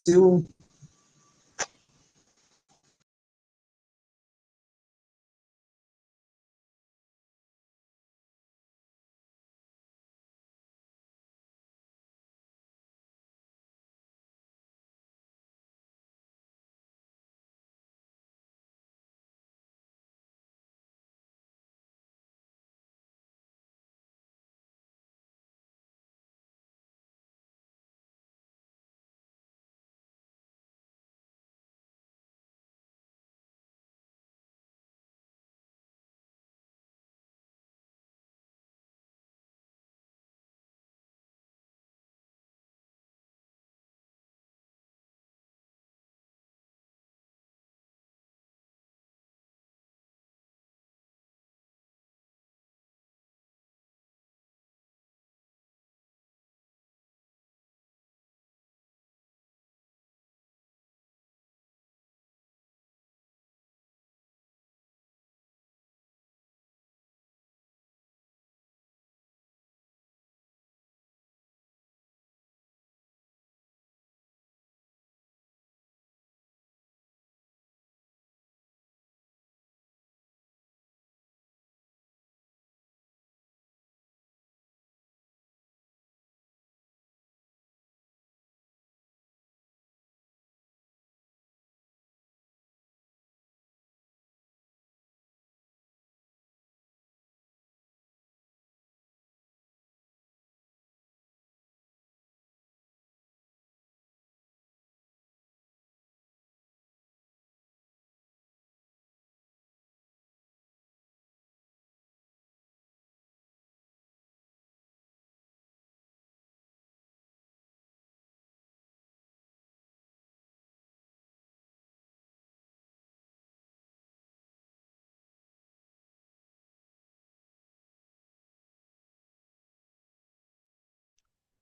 still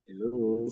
Hello.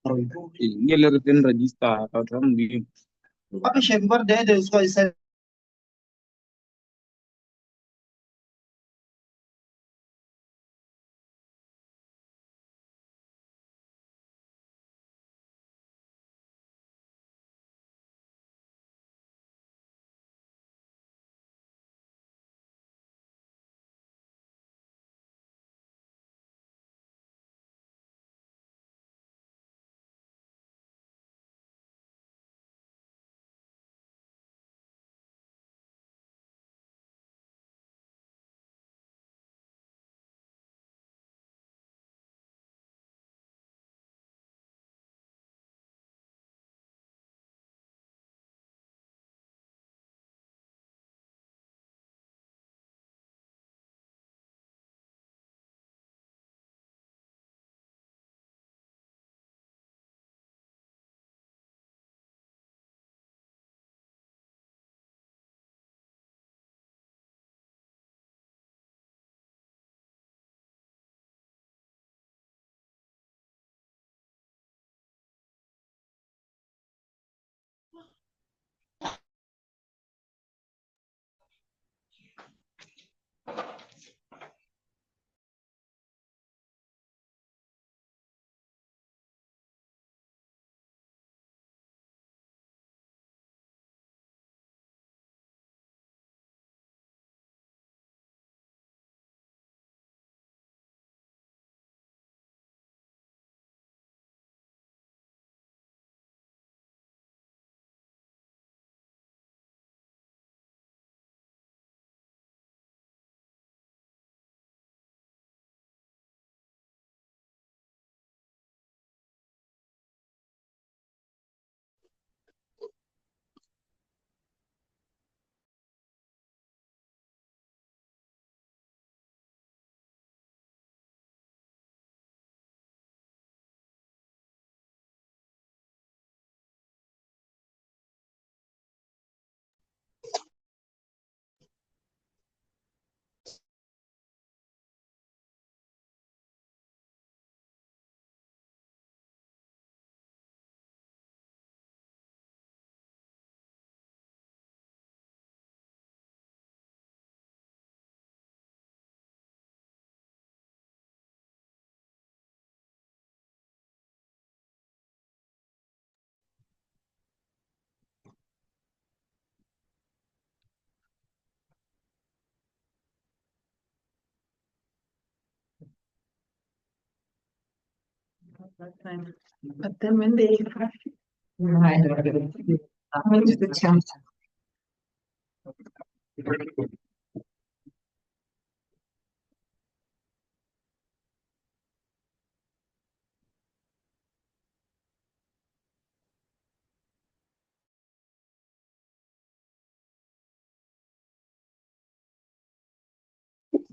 Ngele re teng register ka tla mo di. That time. But then when they when is the chance?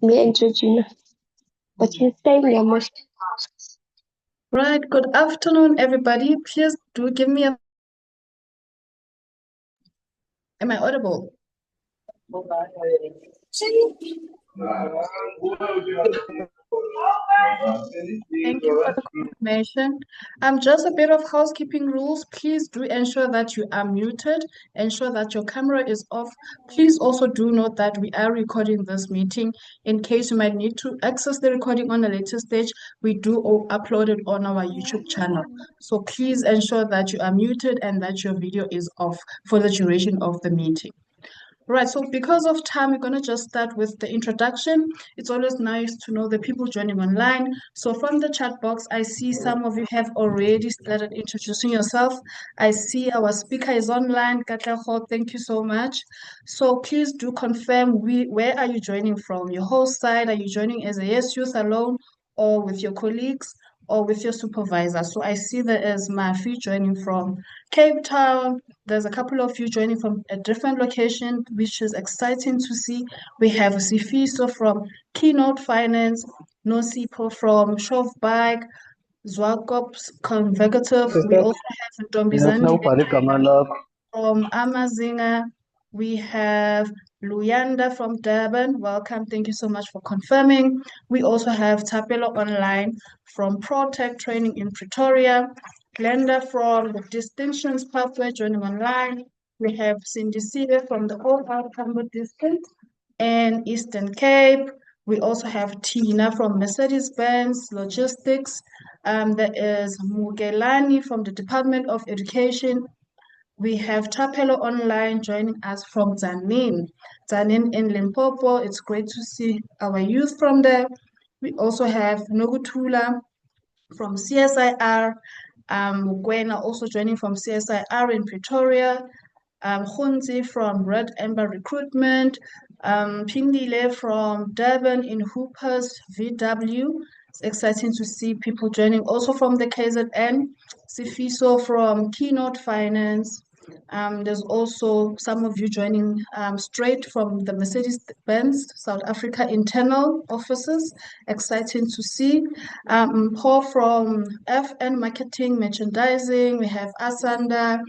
Me and Georgina. But you stay there most. Right, good afternoon, everybody. Please do give me a. Am I audible? Thank you for the confirmation. Just a bit of housekeeping rules. Please do ensure that you are muted. Ensure that your camera is off. Please also do note that we are recording this meeting. In case you might need to access the recording on a later stage, we do upload it on our YouTube channel. So please ensure that you are muted and that your video is off for the duration of the meeting. Right, so because of time, we're going to just start with the introduction. It's always nice to know the people joining online. So from the chat box, I see some of you have already started introducing yourself. I see our speaker is online. Katlego, thank you so much. So please do confirm where are you joining from? Your host side, are you joining as a Yes Youth alone or with your colleagues or with your supervisor? So I see there is Mafi joining from Cape Town. There's a couple of you joining from a different location, which is exciting to see. We have Sifiso from Keynote Finance, Nosipo from Shovbike, Zwakops Convegative. We also have Ntombizandi from Amazinga. We have Luyanda from Durban. Welcome. Thank you so much for confirming. We also have Tapelo Online from ProTech Training in Pretoria. Glenda from the Distinctions Pathway joining online. We have Cindy Seaver from the Old Outcome District and Eastern Cape. We also have Tina from Mercedes-Benz Logistics. There is Mugelani from the Department of Education. We have Tapelo Online joining us from Zanin. Zanin in Limpopo. It's great to see our youth from there. We also have Nogutula from CSIR. Gwena also joining from CSIR in Pretoria. Khunzi from Red Ember Recruitment. Pindile from Durban in Hoopers VW. It's exciting to see people joining also from the KZN. Sifiso from Keynote Finance. There's also some of you joining straight from the Mercedes-Benz South Africa internal offices. Exciting to see. Paul from FN Marketing Merchandising. We have Asanda.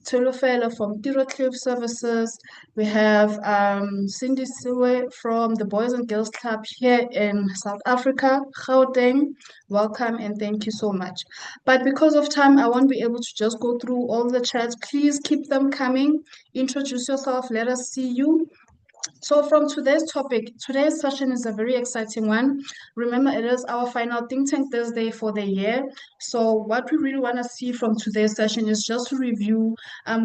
Tulufelo from Cliff Services. We have Cindy Siwe from the Boys and Girls Club here in South Africa, Gauteng. Welcome and thank you so much. But because of time, I won't be able to just go through all the chats. Please keep them coming. Introduce yourself. Let us see you. So from today's topic, today's session is a very exciting one. Remember, it is our final Think Tank Thursday for the year. So what we really want to see from today's session is just to review.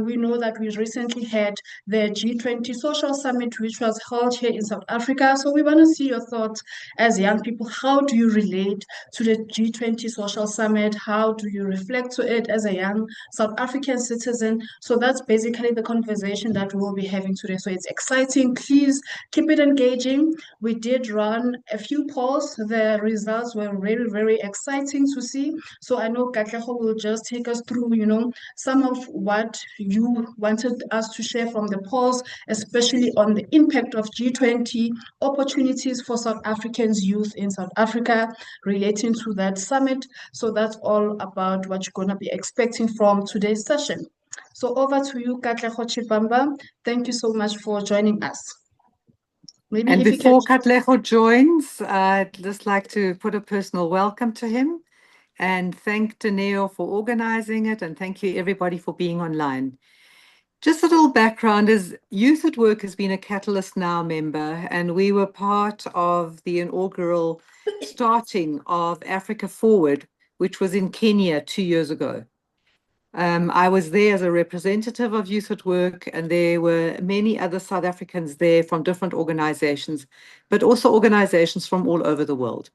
We know that we recently had the G20 Social Summit, which was held here in South Africa. So we want to see your thoughts as young people. How do you relate to the G20 Social Summit? How do you reflect to it as a young South African citizen? So that's basically the conversation that we'll be having today. So it's exciting. Please keep it engaging. We did run a few polls. The results were very, very exciting to see. So I know Katlego will just take us through, some of what you wanted us to share from the polls, especially on the impact of G20, opportunities for South Africans youth in South Africa relating to that summit. So that's all about what you're going to be expecting from today's session. So over to you, Katlego Chibamba. Thank you so much for joining us. Maybe and before Katlego joins, I'd just like to put a personal welcome to him and thank Dineo for organizing it, and thank you everybody for being online. Just a little background is Youth at Work has been a Catalyst Now member, and we were part of the inaugural starting of Africa Forward, which was in Kenya 2 years ago. I was there as a representative of Youth at Work, and there were many other South Africans there from different organizations, but also organizations from all over the world.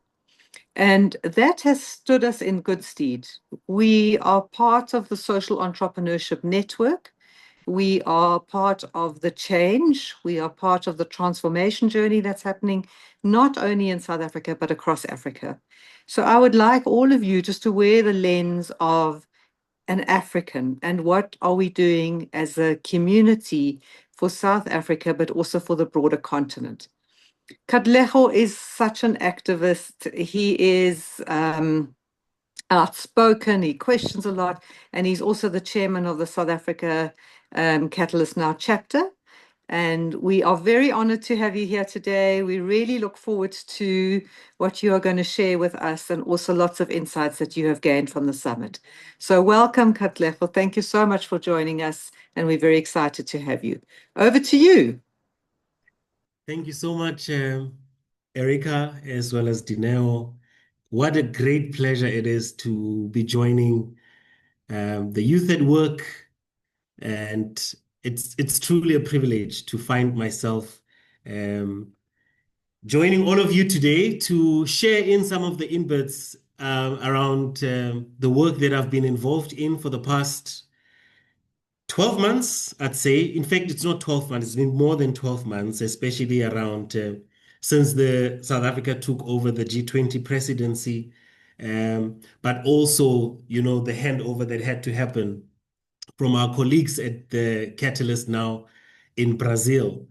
And that has stood us in good stead. We are part of the Social Entrepreneurship Network. We are part of the change. We are part of the transformation journey that's happening, not only in South Africa, but across Africa. So I would like all of you just to wear the lens of an African and what are we doing as a community for South Africa, but also for the broader continent. Katlego is such an activist. He is outspoken, he questions a lot, and he's also the chairman of the South Africa Catalyst Now chapter. And we are very honored to have you here today. We really look forward to what you are going to share with us, and also lots of insights that you have gained from the summit. So welcome, Katlego. Thank you so much for joining us, and we're very excited to have you. Over to you. Thank you so much, Erica, as well as Dineo. What a great pleasure it is to be joining the Youth at Work, and it's truly a privilege to find myself joining all of you today to share in some of the inputs around the work that I've been involved in for the past 12 months, I'd say. In fact, it's not 12 months, it's been more than 12 months, especially around since the South Africa took over the G20 presidency, but also, the handover that had to happen from our colleagues at the Catalyst Now in Brazil.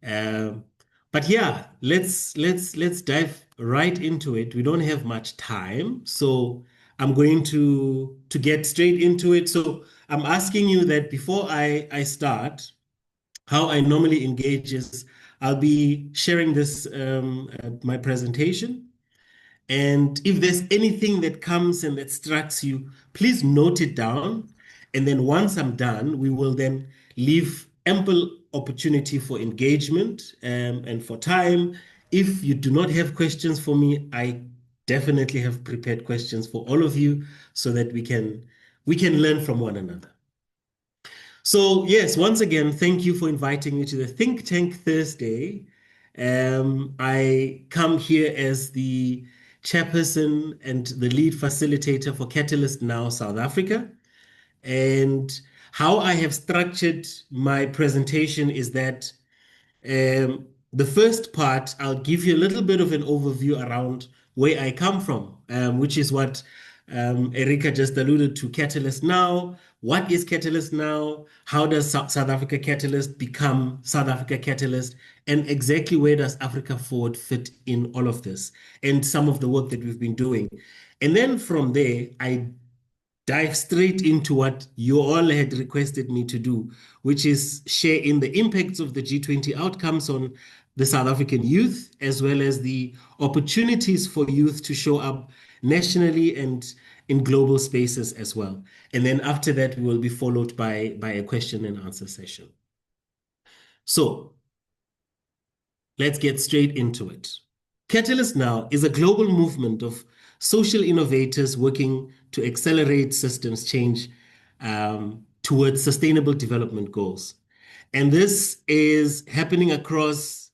But yeah, let's dive right into it. We don't have much time, so I'm going to get straight into it. So I'm asking you that before I start, how I normally engage is I'll be sharing this, my presentation. And if there's anything that comes and that strikes you, please note it down. And then once I'm done, we will then leave ample opportunity for engagement and for time. If you do not have questions for me, I definitely have prepared questions for all of you so that we can learn from one another. So yes, once again, thank you for inviting me to the Think Tank Thursday. I come here as the chairperson and the lead facilitator for Catalyst Now South Africa. And how I have structured my presentation is that the first part, I'll give you a little bit of an overview around where I come from, which is what Erika just alluded to, Catalyst Now. What is Catalyst Now? How does South Africa Catalyst become South Africa Catalyst? And exactly where does Africa Forward fit in all of this? And some of the work that we've been doing. And then from there, I dive straight into what you all had requested me to do, which is share in the impacts of the G20 outcomes on the South African youth, as well as the opportunities for youth to show up nationally and in global spaces as well. And then after that, we will be followed by a question and answer session. So let's get straight into it. Catalyst Now is a global movement of social innovators working to accelerate systems change towards sustainable development goals. And this is happening across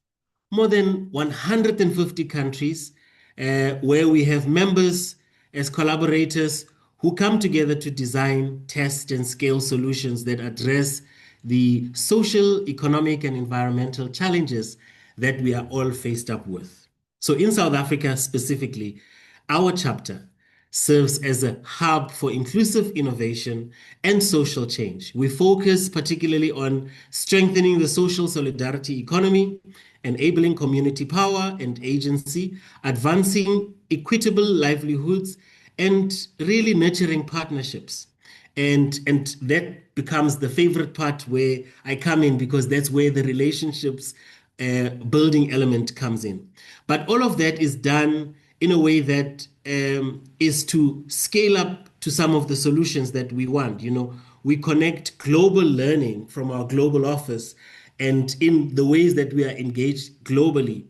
more than 150 countries where we have members as collaborators who come together to design, test, and scale solutions that address the social, economic, and environmental challenges that we are all faced up with. So in South Africa specifically, our chapter serves as a hub for inclusive innovation and social change. We focus particularly on strengthening the social solidarity economy, enabling community power and agency, advancing equitable livelihoods, and really nurturing partnerships. And that becomes the favorite part where I come in, because that's where the relationships building element comes in. But all of that is done in a way that is to scale up to some of the solutions that we want. You know, we connect global learning from our global office and in the ways that we are engaged globally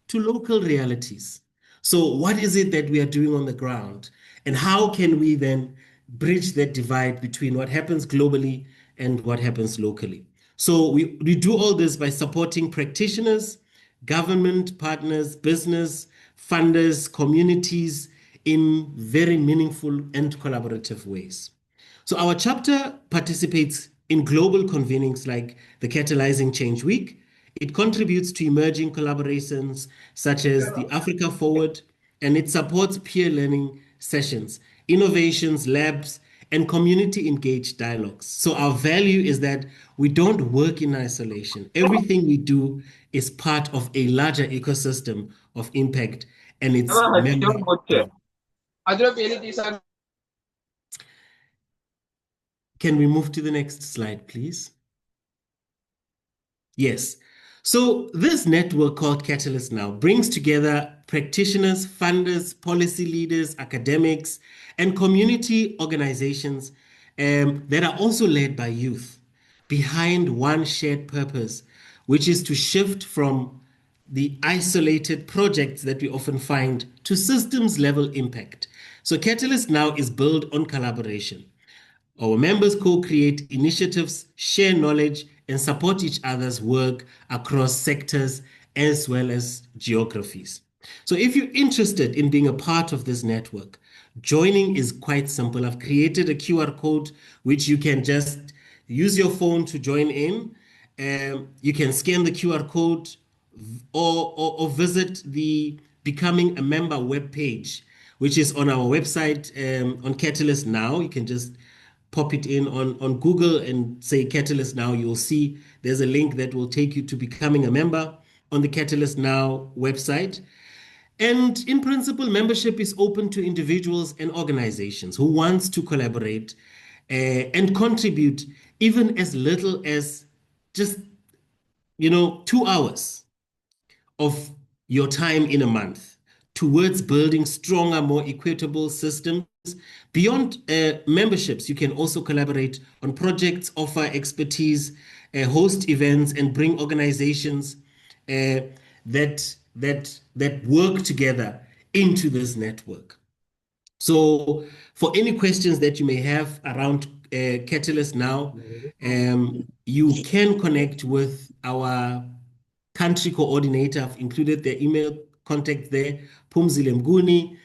to local realities. So what is it that we are doing on the ground? And how can we then bridge that divide between what happens globally and what happens locally? So we do all this by supporting practitioners, government partners, business, funders, communities in very meaningful and collaborative ways. So our chapter participates in global convenings like the Catalyzing Change Week. It contributes to emerging collaborations such as the Africa Forward, and it supports peer learning sessions, innovations, labs, and community engaged dialogues. So our value is that we don't work in isolation. Everything we do is part of a larger ecosystem of impact, and it's Can we move to the next slide, please? Yes. So this network called Catalyst Now brings together practitioners, funders, policy leaders, academics, and community organizations that are also led by youth behind one shared purpose, which is to shift from the isolated projects that we often find to systems level impact. So Catalyst Now is built on collaboration. Our members co-create initiatives, share knowledge, and support each other's work across sectors as well as geographies. So if you're interested in being a part of this network, joining is quite simple. I've created a QR code which you can just use your phone to join in. You can scan the QR code or visit the Becoming a Member webpage, which is on our website on Catalyst Now. You can just pop it in on Google and say Catalyst Now. You'll see there's a link that will take you to becoming a member on the Catalyst Now website. And in principle, membership is open to individuals and organizations who want to collaborate and contribute even as little as just 2 hours of your time in a month towards building stronger, more equitable systems. Beyond memberships, you can also collaborate on projects, offer expertise, host events, and bring organizations that work together into this network. So for any questions that you may have around Catalyst now, you can connect with our country coordinator. I've included the email contact there, Pumzile Mguni.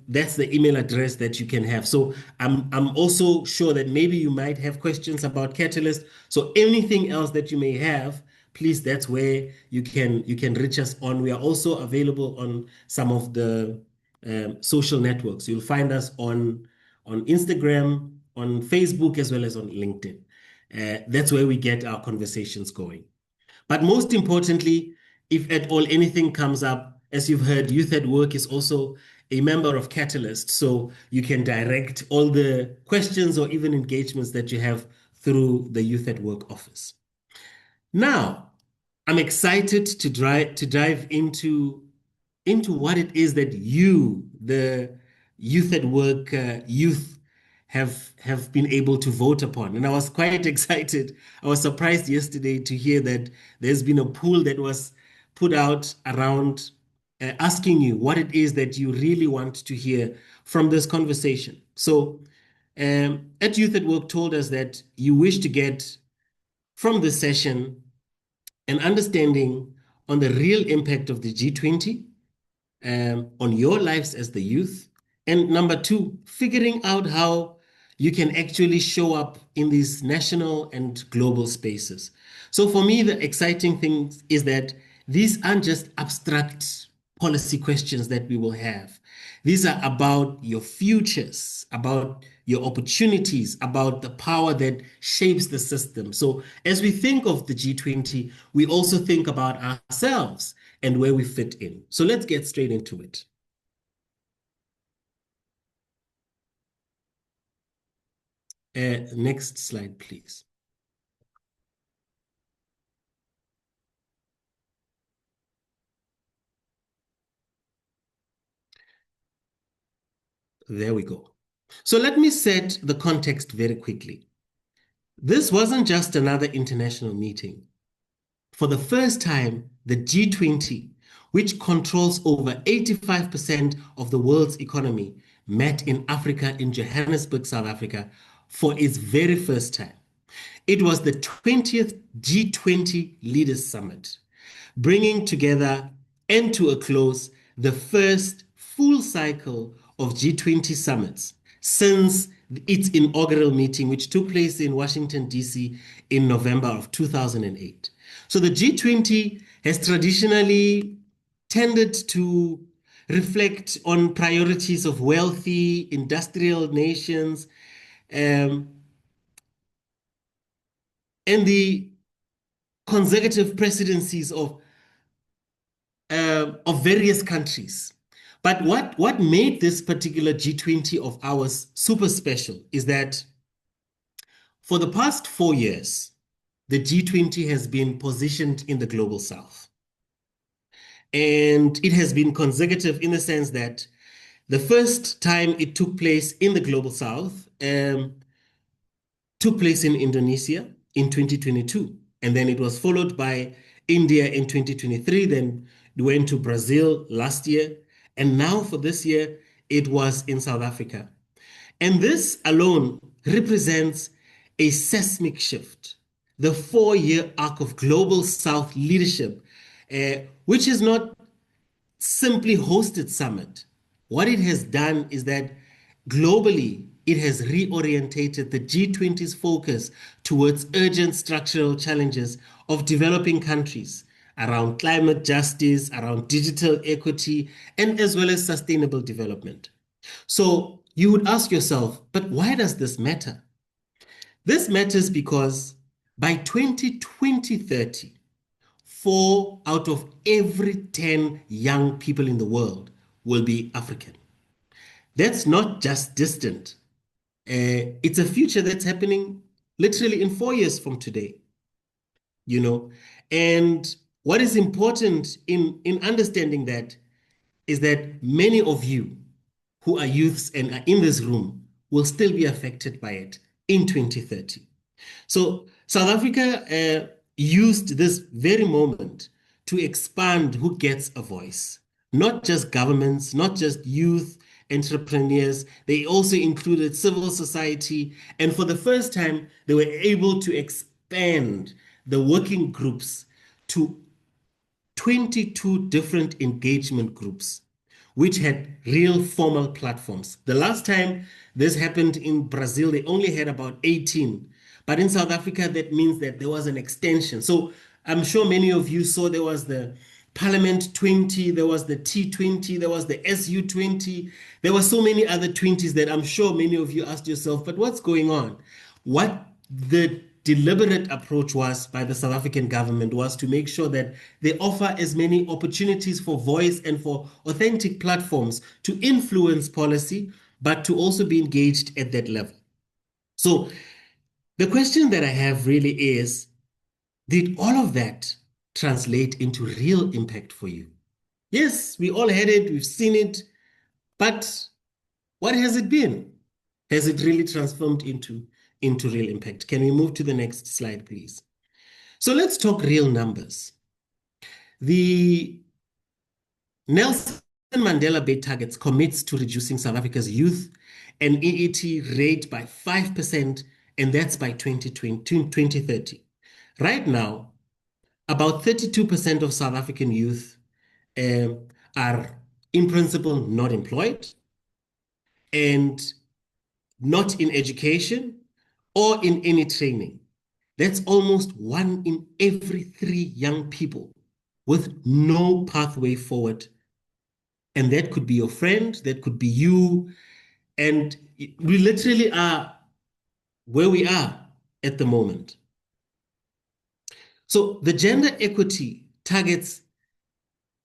That's the email address that you can have. So I'm also sure that maybe you might have questions about Catalyst. So anything else that you may have, please, that's where you can reach us on. We are also available on some of the social networks. You'll find us on Instagram, on Facebook, as well as on LinkedIn. That's where we get our conversations going. But most importantly, if at all anything comes up, as you've heard, Youth at Work is also a member of Catalyst, so you can direct all the questions or even engagements that you have through the Youth at Work office. Now, I'm excited to dive into what it is that you, the Youth at Work youth, have been able to vote upon. And I was quite excited. I was surprised yesterday to hear that there's been a poll that was put out around asking you what it is that you really want to hear from this conversation. So at Youth at Work told us that you wish to get from this session an understanding on the real impact of the G20 on your lives as the youth. And number two, figuring out how you can actually show up in these national and global spaces. So for me, the exciting thing is that these aren't just abstract policy questions that we will have. These are about your futures, about your opportunities, about the power that shapes the system. So as we think of the G20, we also think about ourselves and where we fit in. So let's get straight into it. Next slide, please. There we go. So let me set the context very quickly. This wasn't just another international meeting. For the first time, the G20, which controls over 85% of the world's economy, met in Africa, in Johannesburg, South Africa, for its very first time. It was the 20th G20 Leaders Summit, bringing together and to a close the first full cycle of G20 summits since its inaugural meeting, which took place in Washington, D.C. in November of 2008. So the G20 has traditionally tended to reflect on priorities of wealthy industrial nations and the consecutive presidencies of various countries. But what made this particular G20 of ours super special is that for the past 4 years, the G20 has been positioned in the global south. And it has been consecutive in the sense that the first time it took place in the global south took place in Indonesia in 2022. And then it was followed by India in 2023, then it went to Brazil last year. And now for this year, it was in South Africa. And this alone represents a seismic shift, the 4-year arc of global South leadership, which is not simply hosted summit. What it has done is that globally, it has reorientated the G20's focus towards urgent structural challenges of developing countries around climate justice, around digital equity, and as well as sustainable development. So you would ask yourself, but why does this matter? This matters because by 2030, 4 out of every 10 young people in the world will be African. That's not just distant. It's a future that's happening literally in 4 years from today, And what is important in understanding that is that many of you who are youths and are in this room will still be affected by it in 2030. So South Africa used this very moment to expand who gets a voice. Not just governments, not just youth, entrepreneurs, they also included civil society. And for the first time, they were able to expand the working groups to 22 different engagement groups, which had real formal platforms. The last time this happened in Brazil, they only had about 18. But in South Africa, that means that there was an extension. So I'm sure many of you saw there was the Parliament 20, there was the T20, there was the SU20. There were so many other 20s that I'm sure many of you asked yourself, but what's going on? What the deliberate approach was by the South African government was to make sure that they offer as many opportunities for voice and for authentic platforms to influence policy, but to also be engaged at that level. So the question that I have really is, did all of that translate into real impact for you? Yes, we all had it, we've seen it, but what has it been? Has it really transformed into real impact? Can we move to the next slide, please? So let's talk real numbers. The Nelson Mandela Bay Targets commits to reducing South Africa's youth and EET rate by 5%, and that's by 2030. Right now, about 32% of South African youth are, in principle, not employed and not in education or in any training. That's almost 1 in every 3 young people with no pathway forward. And that could be your friend, that could be you. And we literally are where we are at the moment. So the gender equity targets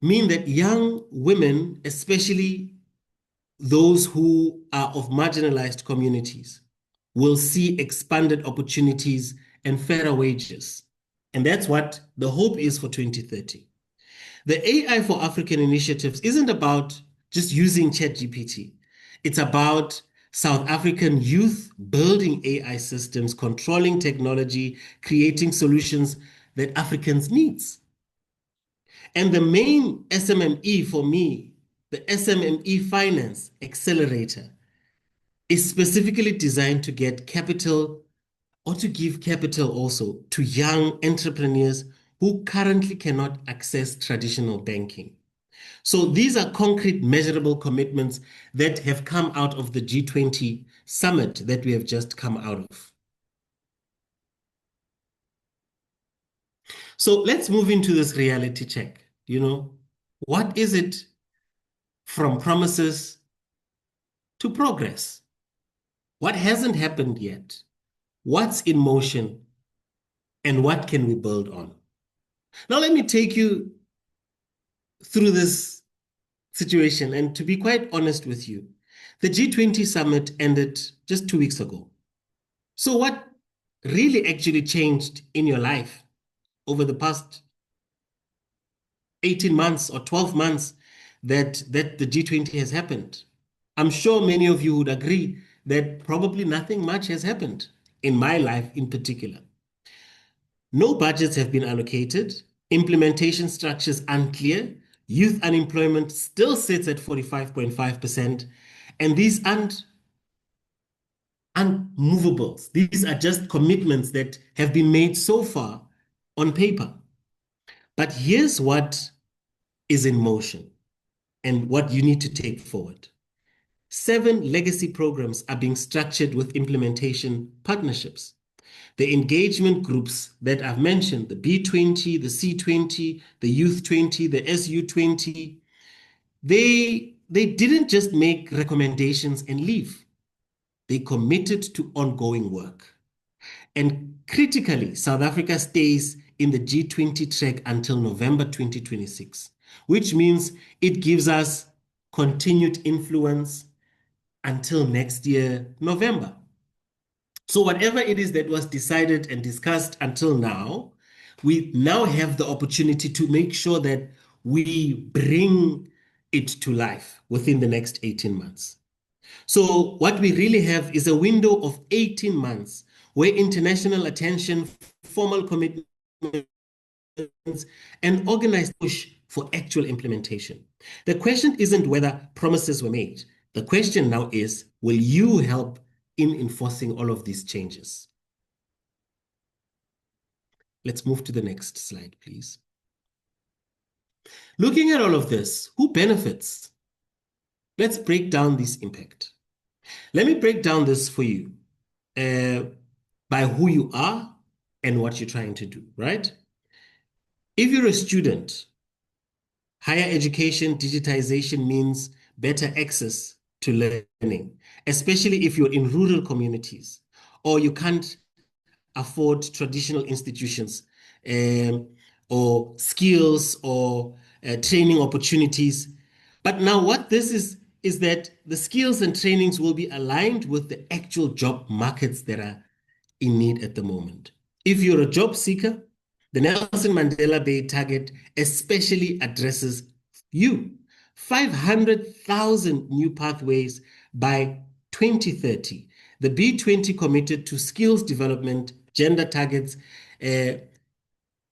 mean that young women, especially those who are of marginalized communities, will see expanded opportunities and fairer wages. And that's what the hope is for 2030. The AI for African initiatives isn't about just using ChatGPT. It's about South African youth building AI systems, controlling technology, creating solutions that Africans need. And the main SMME for me, the SMME Finance Accelerator, is specifically designed to get capital or to give capital also to young entrepreneurs who currently cannot access traditional banking. So these are concrete, measurable commitments that have come out of the G20 summit that we have just come out of. So let's move into this reality check. You know, what is it from promises to progress? What hasn't happened yet? What's in motion? And what can we build on? Now, let me take you through this situation. And to be quite honest with you, the G20 summit ended just 2 weeks ago. So what really actually changed in your life over the past 18 months or 12 months that the G20 has happened? I'm sure many of you would agree that probably nothing much has happened in my life in particular. No budgets have been allocated, implementation structures unclear, youth unemployment still sits at 45.5%, and these aren't unmovables. These are just commitments that have been made so far on paper. But here's what is in motion and what you need to take forward. 7 legacy programs are being structured with implementation partnerships. The engagement groups that I've mentioned, the B20, the C20, the Youth 20, the SU20, they didn't just make recommendations and leave. They committed to ongoing work. And critically, South Africa stays in the G20 track until November 2026, which means it gives us continued influence until next year, November. So whatever it is that was decided and discussed until now we now have the opportunity to make sure that we bring it to life within the next 18 months. So what we really have is a window of 18 months where international attention, formal commitments, and organized push for actual implementation. The question isn't whether promises were made. The question now is, will you help in enforcing all of these changes? Let's move to the next slide, please. Looking at all of this, who benefits? Let's break down this impact. Let me break down this for you by who you are and what you're trying to do, right? If you're a student, higher education digitization means better access to learning, especially if you're in rural communities or you can't afford traditional institutions or skills or training opportunities. But now what this is that the skills and trainings will be aligned with the actual job markets that are in need at the moment. If you're a job seeker, the Nelson Mandela Bay target especially addresses you. 500,000 new pathways by 2030. The B20 committed to skills development, gender targets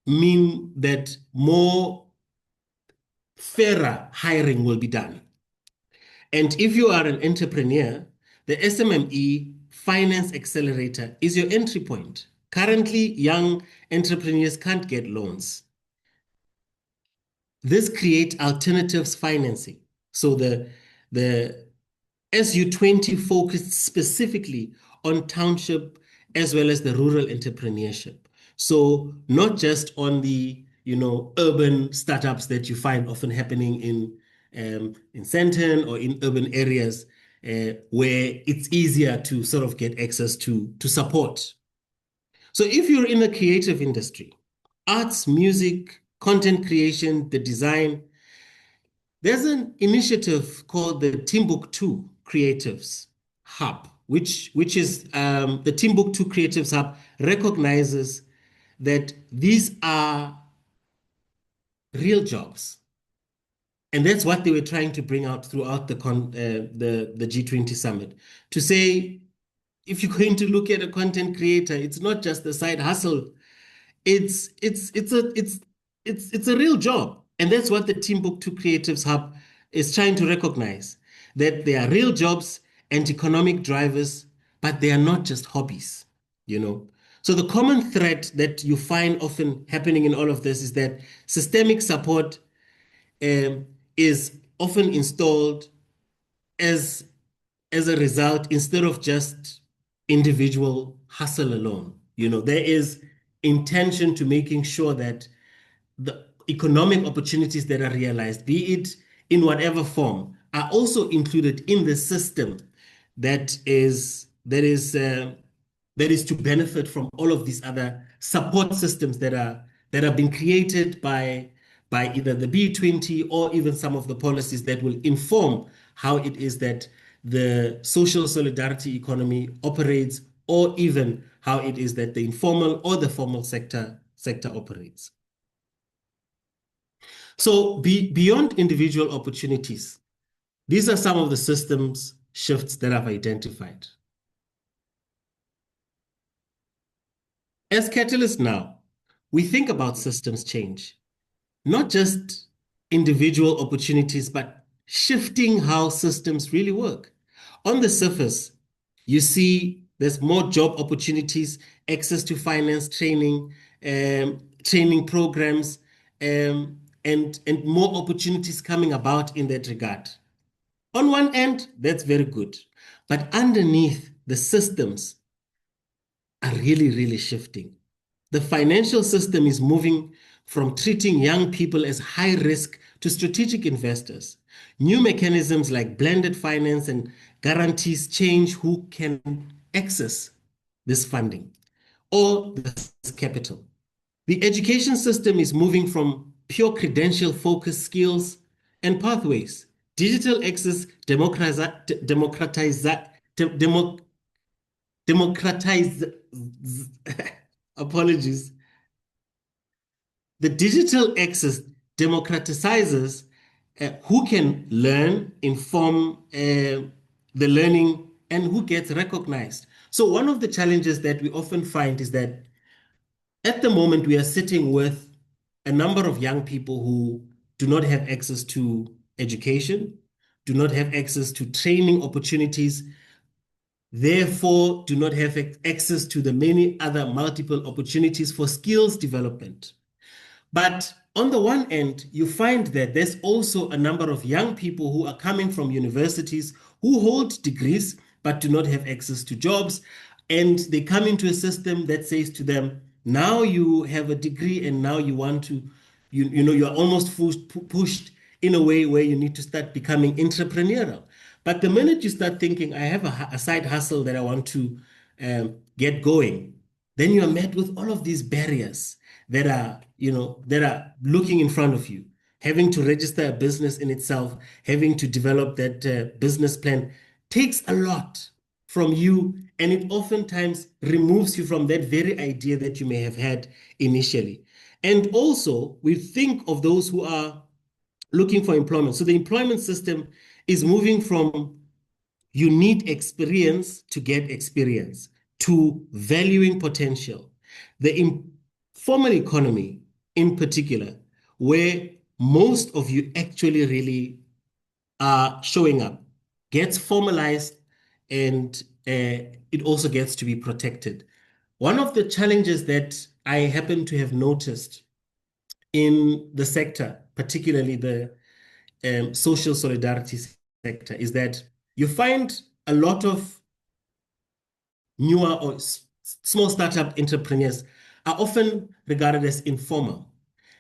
mean that more fairer hiring will be done. And if you are an entrepreneur, the SMME Finance Accelerator is your entry point. Currently, young entrepreneurs can't get loans. This creates alternatives financing. So the SU20 focused specifically on township as well as the rural entrepreneurship. So not just on the urban startups that you find often happening in Sandton or in urban areas where it's easier to sort of get access to support. So if you're in the creative industry, arts, music, content creation, the design, there's an initiative called the Timbuktu Creatives Hub, which is the Timbuktu Creatives Hub recognizes that these are real jobs. And that's what they were trying to bring out throughout the G20 Summit, to say, if you're going to look at a content creator, it's not just a side hustle. It's a real job. And that's what the Timbuktu Creatives Hub is trying to recognize, that they are real jobs and economic drivers, but they are not just hobbies, So the common thread that you find often happening in all of this is that systemic support is often installed as a result instead of just individual hustle alone. There is intention to making sure that the economic opportunities that are realized, be it in whatever form, are also included in the system that is to benefit from all of these other support systems that are being created by either the B20 or even some of the policies that will inform how it is that the social solidarity economy operates, or even how it is that the informal or the formal sector operates. So beyond individual opportunities, these are some of the systems shifts that I've identified. As Catalyst now, we think about systems change, not just individual opportunities, but shifting how systems really work. On the surface, you see there's more job opportunities, access to finance, training programs, and more opportunities coming about in that regard. On one end, that's very good. But underneath, the systems are really, really shifting. The financial system is moving from treating young people as high risk to strategic investors. New mechanisms like blended finance and guarantees change who can access this funding or this capital. The education system is moving from pure credential-focused skills and pathways. Digital access apologies. The digital access democratizes who can learn, inform the learning, and who gets recognized. So one of the challenges that we often find is that at the moment we are sitting with a number of young people who do not have access to education, do not have access to training opportunities, therefore do not have access to the many other multiple opportunities for skills development. But on the one end, you find that there's also a number of young people who are coming from universities who hold degrees but do not have access to jobs. And they come into a system that says to them, now you have a degree and now you want to, you're almost pushed in a way where you need to start becoming entrepreneurial. But the minute you start thinking, I have a side hustle that I want to get going, then you are met with all of these barriers that are, that are looking in front of you. Having to register a business in itself, having to develop that business plan takes a lot from you, and it oftentimes removes you from that very idea that you may have had initially. And also, we think of those who are looking for employment. So the employment system is moving from you need experience to get experience to valuing potential. The informal economy in particular, where most of you actually really are showing up, gets formalized, and it also gets to be protected. One of the challenges that I happen to have noticed in the sector, particularly the social solidarity sector, is that you find a lot of newer or small startup entrepreneurs are often regarded as informal.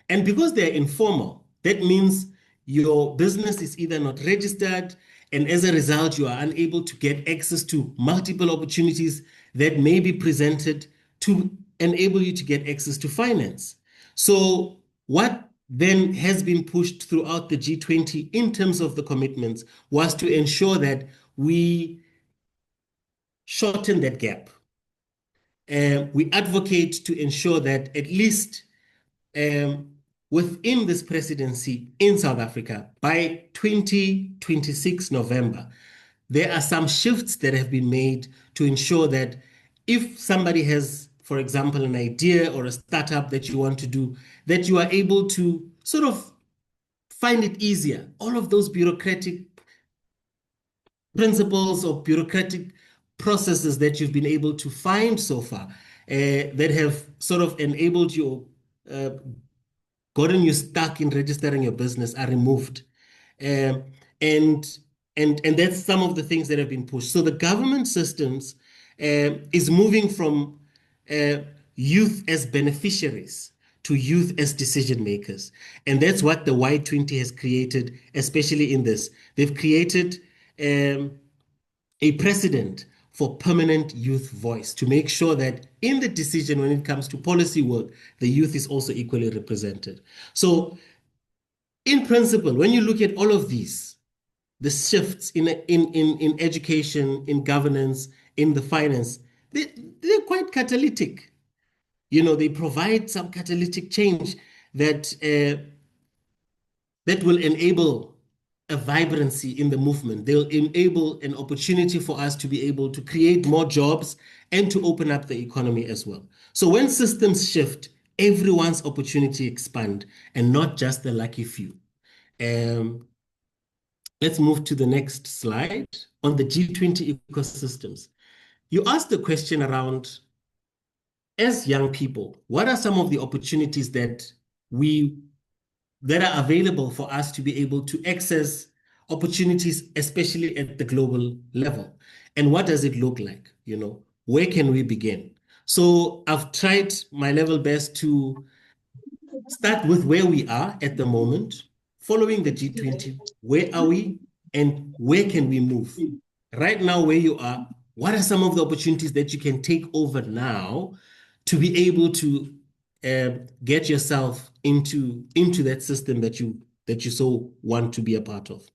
And because they're informal, that means your business is either not registered, and as a result, you are unable to get access to multiple opportunities that may be presented to enable you to get access to finance. So what then has been pushed throughout the G20 in terms of the commitments was to ensure that we shorten that gap. We advocate to ensure that at least within this presidency in South Africa, by 2026 November, there are some shifts that have been made to ensure that if somebody has, for example, an idea or a startup that you want to do, that you are able to sort of find it easier. All of those bureaucratic principles or bureaucratic processes that you've been able to find so far that have sort of enabled you, gotten you stuck in registering your business are removed. And that's some of the things that have been pushed. So the government systems is moving from youth as beneficiaries to youth as decision makers. And that's what the Y20 has created, especially in this. They've created a precedent for permanent youth voice to make sure that in the decision when it comes to policy work, the youth is also equally represented. So in principle, when you look at all of these, the shifts in education, in governance, in the finance, they're quite catalytic. They provide some catalytic change that that will enable a vibrancy in the movement. They'll enable an opportunity for us to be able to create more jobs and to open up the economy as well. So when systems shift, everyone's opportunity expand and not just the lucky few. Let's move to the next slide on the G20 ecosystems. You asked the question around, as young people, what are some of the opportunities that are available for us to be able to access opportunities, especially at the global level? And what does it look like? Where can we begin? So I've tried my level best to start with where we are at the moment, following the G20. Where are we and where can we move? Right now, where you are, what are some of the opportunities that you can take over now to be able to get yourself into that system that you so want to be a part of?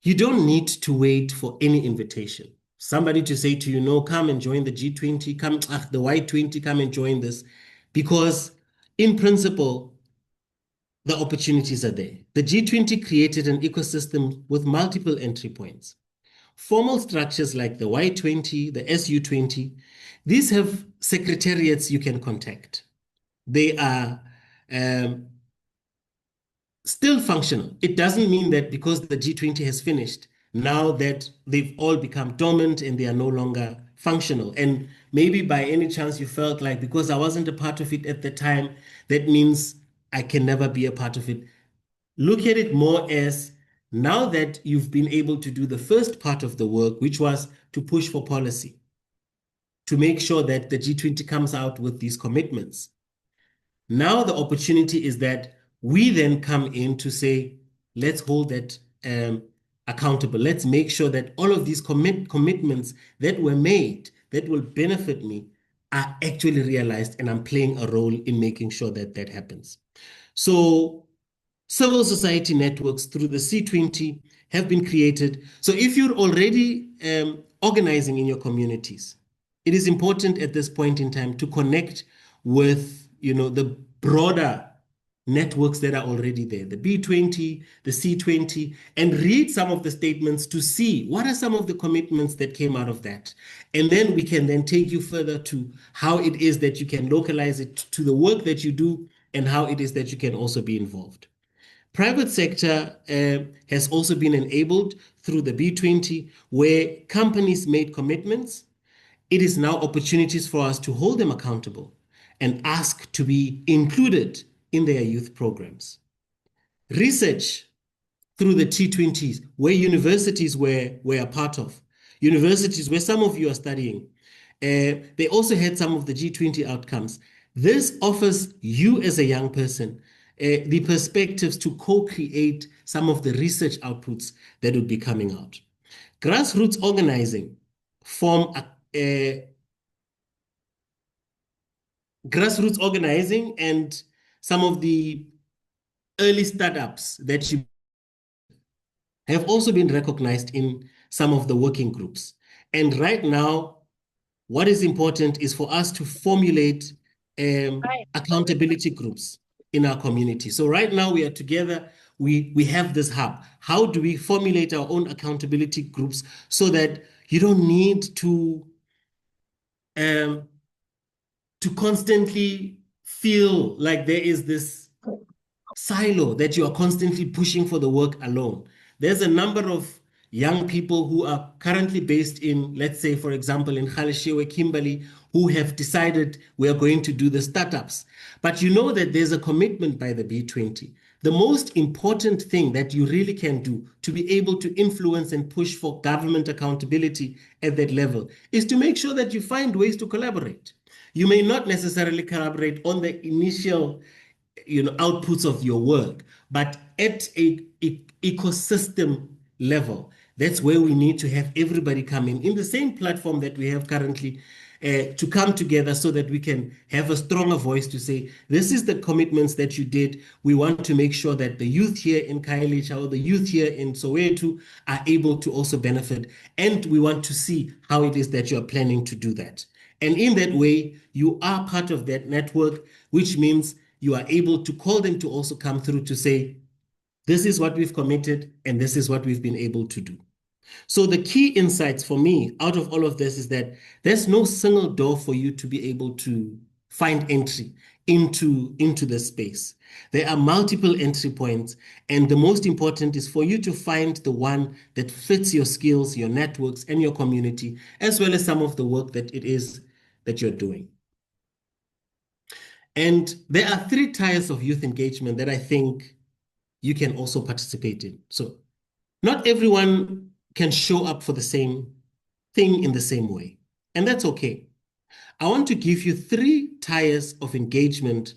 You don't need to wait for any invitation. Somebody to say to you, no, come and join the G20, come, the Y20, come and join this. because in principle, the opportunities are there. The G20 created an ecosystem with multiple entry points. Formal structures like the Y20, the SU20, these have secretariats you can contact. They are still functional. It doesn't mean that because the G20 has finished, now that they've all become dormant and they are no longer functional. And maybe by any chance you felt like, because I wasn't a part of it at the time, that means I can never be a part of it. Look at it more as, now that you've been able to do the first part of the work, which was to push for policy, to make sure that the G20 comes out with these commitments. Now the opportunity is that we then come in to say, let's hold that accountable. Let's make sure that all of these commitments that were made that will benefit me are actually realized, and I'm playing a role in making sure that that happens. So civil society networks through the C20 have been created. So if you're already organizing in your communities, it is important at this point in time to connect with the broader networks that are already there, the B20, the C20, and read some of the statements to see what are some of the commitments that came out of that. And then we can then take you further to how it is that you can localize it to the work that you do and how it is that you can also be involved. Private sector has also been enabled through the B20, where companies made commitments. It is now opportunities for us to hold them accountable and ask to be included in their youth programs. Research through the T20s, where universities were a part of, universities where some of you are studying, they also had some of the G20 outcomes. This offers you as a young person the perspectives to co-create some of the research outputs that would be coming out. Grassroots organizing grassroots organizing and some of the early startups that you have also been recognized in some of the working groups. And right now, what is important is for us to formulate accountability groups in our community. So right now we are together, we have this hub. How do we formulate our own accountability groups so that you don't need to constantly feel like there is this silo that you are constantly pushing for the work alone? There's a number of young people who are currently based in, let's say, for example, in Galeshewe, Kimberley, who have decided we are going to do the startups. But you know that there's a commitment by the B20. The most important thing that you really can do to be able to influence and push for government accountability at that level is to make sure that you find ways to collaborate. You may not necessarily collaborate on the initial outputs of your work, but at a ecosystem level, that's where we need to have everybody come in the same platform that we have currently, to come together so that we can have a stronger voice to say, this is the commitments that you did. We want to make sure that the youth here in Khayelitsha or the youth here in Soweto are able to also benefit. And we want to see how it is that you are planning to do that. And in that way, you are part of that network, which means you are able to call them to also come through to say, this is what we've committed and this is what we've been able to do. So the key insights for me out of all of this is that there's no single door for you to be able to find entry into the space. There are multiple entry points, and the most important is for you to find the one that fits your skills, your networks, and your community, as well as some of the work that it is that you're doing. And there are 3 tiers of youth engagement that I think you can also participate in. So not everyone can show up for the same thing in the same way, and that's okay. I want to give you 3 tiers of engagement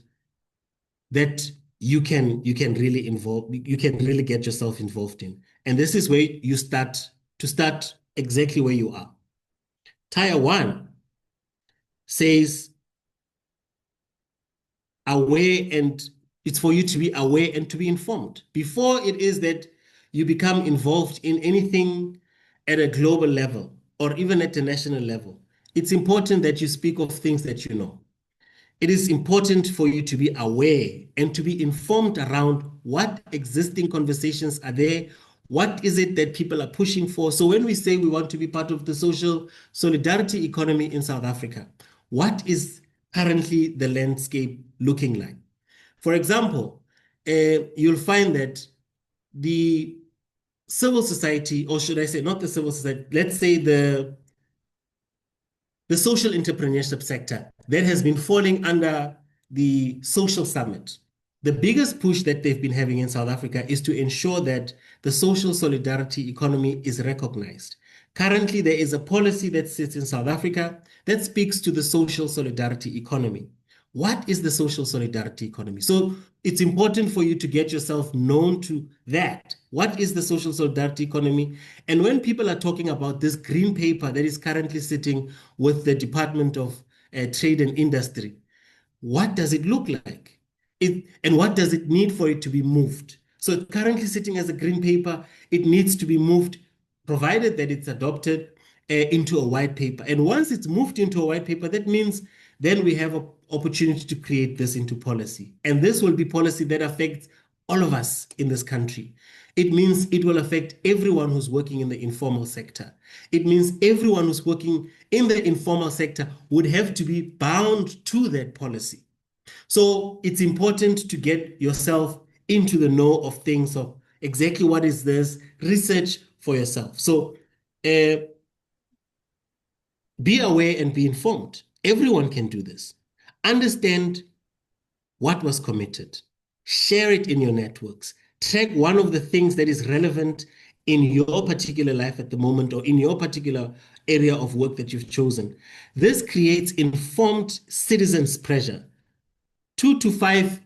that you can really get yourself involved in. And this is where you start exactly where you are. Tier 1 says aware, and it's for you to be aware and to be informed before it is that you become involved in anything at a global level or even at a national level. It's important that you speak of things that you know. it is important for you to be aware and to be informed around what existing conversations are there. What is it that people are pushing for? So when we say we want to be part of the social solidarity economy in South Africa, what is currently the landscape looking like? For example, you'll find that the civil society, or should I say not the civil society, let's say the social entrepreneurship sector that has been falling under the Social Summit. The biggest push that they've been having in South Africa is to ensure that the social solidarity economy is recognized. Currently, there is a policy that sits in South Africa that speaks to the social solidarity economy. What is the social solidarity economy? So it's important for you to get yourself known to that. What is the social solidarity economy? And when people are talking about this green paper that is currently sitting with the Department of Trade and Industry, what does it look like? And what does it need for it to be moved? So it's currently sitting as a green paper. It needs to be moved, provided that it's adopted into a white paper. And once it's moved into a white paper, that means then we have an opportunity to create this into policy. And this will be policy that affects all of us in this country. It means it will affect everyone who's working in the informal sector. It means everyone who's working in the informal sector would have to be bound to that policy. So it's important to get yourself into the know of things, of exactly what is this, research for yourself. So be aware and be informed. Everyone can do this. Understand what was committed. Share it in your networks. Track one of the things that is relevant in your particular life at the moment or in your particular area of work that you've chosen. This creates informed citizens' pressure. 2 to 5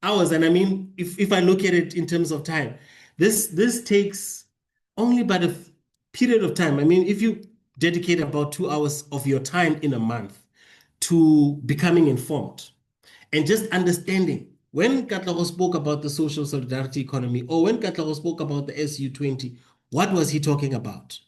hours. And I mean, if I look at it in terms of time, this takes only but a period of time. I mean, if you dedicate about 2 hours of your time in a month to becoming informed and just understanding, when Katlego spoke about the social solidarity economy, or when Katlego spoke about the SU20, what was he talking about?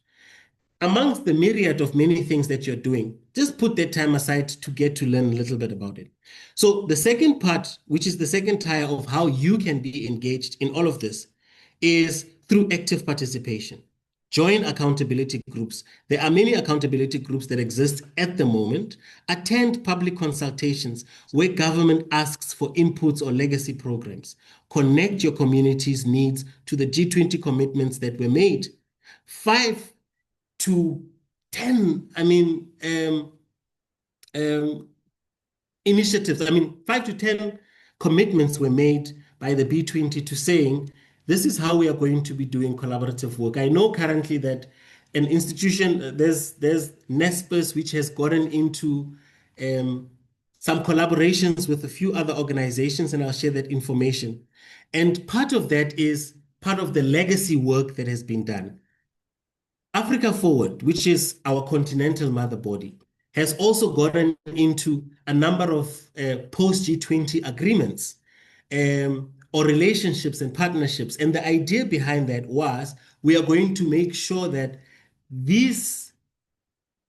Amongst the myriad of many things that you're doing, just put that time aside to get to learn a little bit about it. So the second part, which is the second tier of how you can be engaged in all of this, is through active participation. Join accountability groups. There are many accountability groups that exist at the moment. Attend public consultations where government asks for inputs or legacy programs. Connect your community's needs to the G20 commitments that were made. 5 to 10, initiatives, 5 to 10 commitments were made by the B20 to saying, this is how we are going to be doing collaborative work. I know currently that an institution, there's NESPERS, which has gotten into some collaborations with a few other organizations, and I'll share that information. And part of that is part of the legacy work that has been done. Africa Forward, which is our continental mother body, has also gotten into a number of post-G20 agreements or relationships and partnerships. And the idea behind that was we are going to make sure that these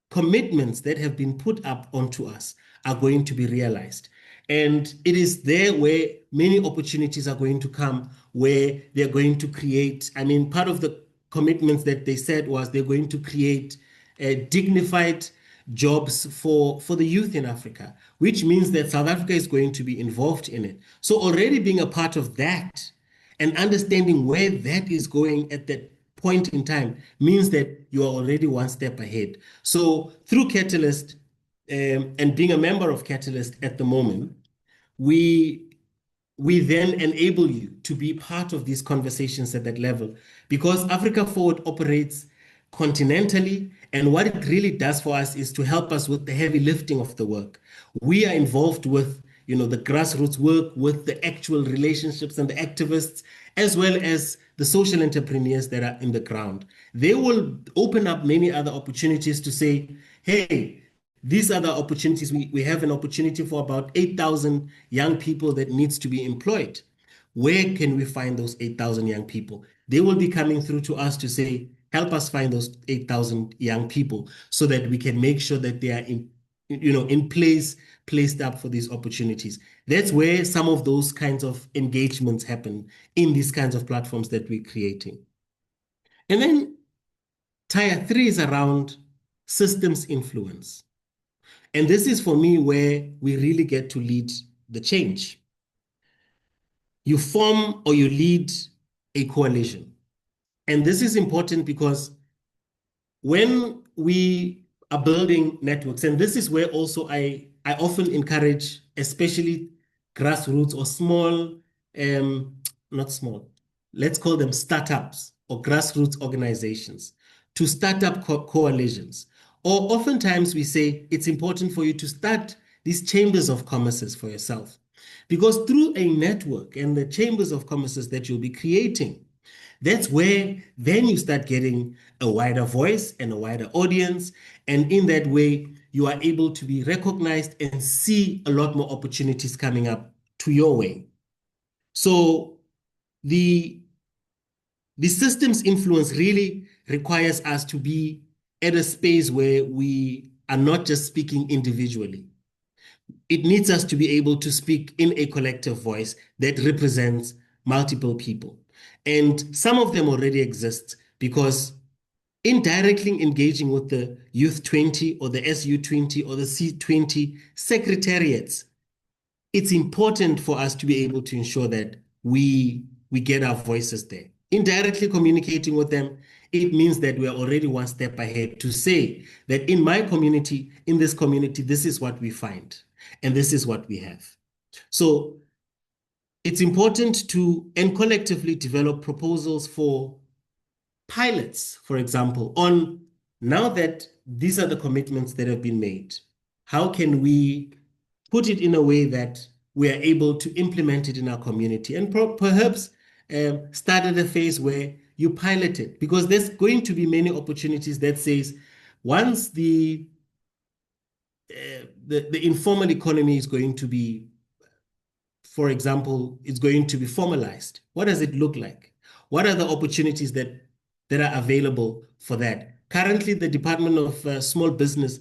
commitments that have been put up onto us are going to be realized. And it is there where many opportunities are going to come, where they're going to create, part of the commitments that they said was they're going to create dignified jobs for the youth in Africa, which means that South Africa is going to be involved in it. So already being a part of that and understanding where that is going at that point in time means that you are already one step ahead. So through Catalyst and being a member of Catalyst at the moment, we then enable you to be part of these conversations at that level, because Africa Forward operates continentally, and what it really does for us is to help us with the heavy lifting of the work. We are involved with the grassroots work, with the actual relationships and the activists, as well as the social entrepreneurs that are in the ground. They will open up many other opportunities to say, hey, these are the opportunities. We have an opportunity for about 8,000 young people that needs to be employed. Where can we find those 8,000 young people? They will be coming through to us to say, help us find those 8,000 young people so that we can make sure that they are in place, placed up for these opportunities. That's where some of those kinds of engagements happen in these kinds of platforms that we're creating. And then tier 3 is around systems influence. And this is for me where we really get to lead the change. You form or you lead a coalition. And this is important because when we are building networks, and this is where also I often encourage, especially grassroots or small, not small, let's call them startups or grassroots organizations, to start up coalitions. Or oftentimes we say it's important for you to start these chambers of commerces for yourself. Because through a network and the chambers of commerces that you'll be creating, that's where then you start getting a wider voice and a wider audience. And in that way, you are able to be recognized and see a lot more opportunities coming up to your way. So the systems influence really requires us to be at a space where we are not just speaking individually. It needs us to be able to speak in a collective voice that represents multiple people. And some of them already exist because indirectly engaging with the Youth 20 or the SU 20 or the C20 secretariats, it's important for us to be able to ensure that we get our voices there. Indirectly communicating with them, it means that we are already one step ahead to say that in my community, in this community, this is what we find, and this is what we have. So it's important to, and collectively develop proposals for pilots, for example, on now that these are the commitments that have been made, how can we put it in a way that we are able to implement it in our community and perhaps start at a phase where you pilot it, because there's going to be many opportunities that says once the informal economy is going to be, for example, it's going to be formalized. What does it look like? What are the opportunities that are available for that? Currently, the Department of Small Business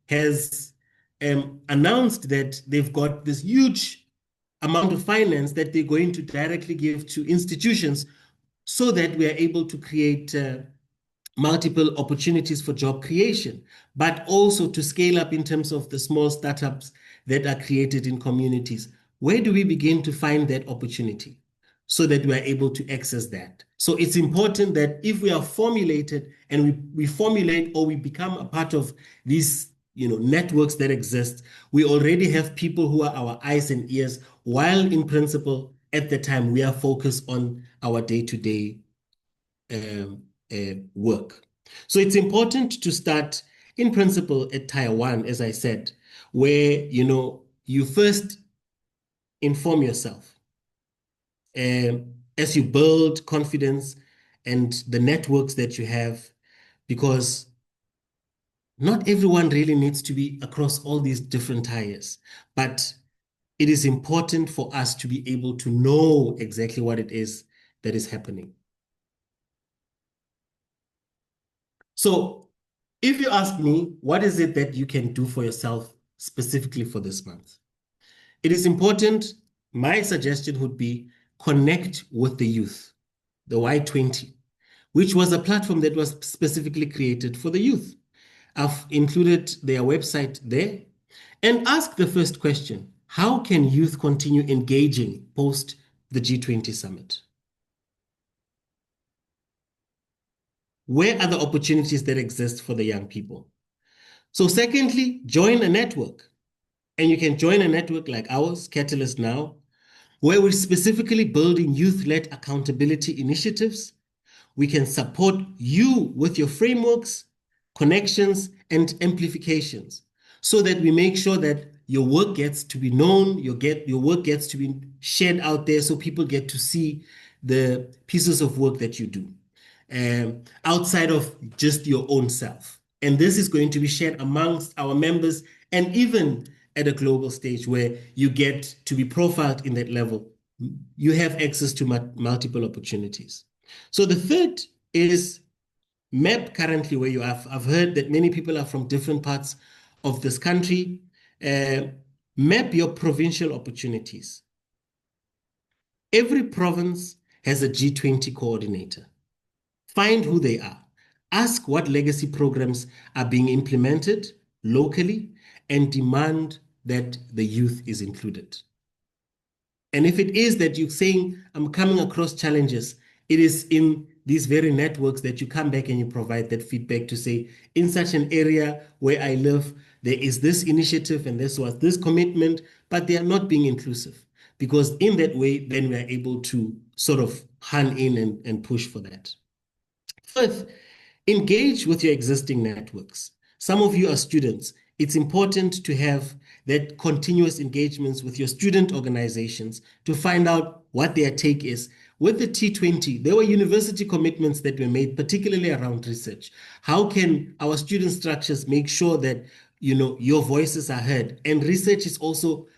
has announced that they've got this huge amount of finance that they're going to directly give to institutions so that we are able to create multiple opportunities for job creation, but also to scale up in terms of the small startups that are created in communities. Where do we begin to find that opportunity so that we are able to access that? So it's important that if we are formulated and we formulate or we become a part of these networks that exist, we already have people who are our eyes and ears, while in principle, at the time, we are focused on our day-to-day work. So it's important to start in principle at tier 1, as I said, where you first inform yourself as you build confidence and the networks that you have, because not everyone really needs to be across all these different tiers, but it is important for us to be able to know exactly what it is that is happening. So if you ask me, what is it that you can do for yourself specifically for this month? It is important. My suggestion would be connect with the youth, the Y20, which was a platform that was specifically created for the youth. I've included their website there, and ask the first question: how can youth continue engaging post the G20 summit? Where are the opportunities that exist for the young people? So secondly, join a network. And you can join a network like ours, Catalyst Now, where we're specifically building youth-led accountability initiatives. We can support you with your frameworks, connections, and amplifications so that we make sure that your work gets to be known, your work gets to be shared out there so people get to see the pieces of work that you do outside of just your own self. And this is going to be shared amongst our members and even at a global stage where you get to be profiled in that level. You have access to multiple opportunities. So the third is map currently where you are. I've heard that many people are from different parts of this country, map your provincial opportunities. Every province has a G20 coordinator. Find who they are. Ask what legacy programs are being implemented locally and demand that the youth is included. And if it is that you're saying, I'm coming across challenges, it is in these very networks that you come back and you provide that feedback to say, in such an area where I live, there is this initiative and this was this commitment, but they are not being inclusive. Because in that way, then we are able to sort of hand in and push for that. Fifth, engage with your existing networks. Some of you are students. It's important to have that continuous engagements with your student organizations to find out what their take is. With the T20, there were university commitments that were made, particularly around research. How can our student structures make sure that your voices are heard? And research is also,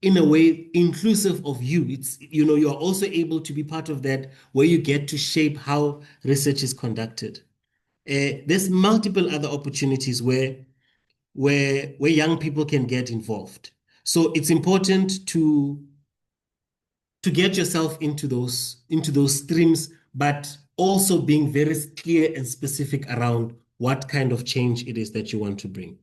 in a way, inclusive of you. It's you're also able to be part of that, where you get to shape how research is conducted. There's multiple other opportunities where young people can get involved. So it's important to get yourself into those streams, but also being very clear and specific around what kind of change it is that you want to bring.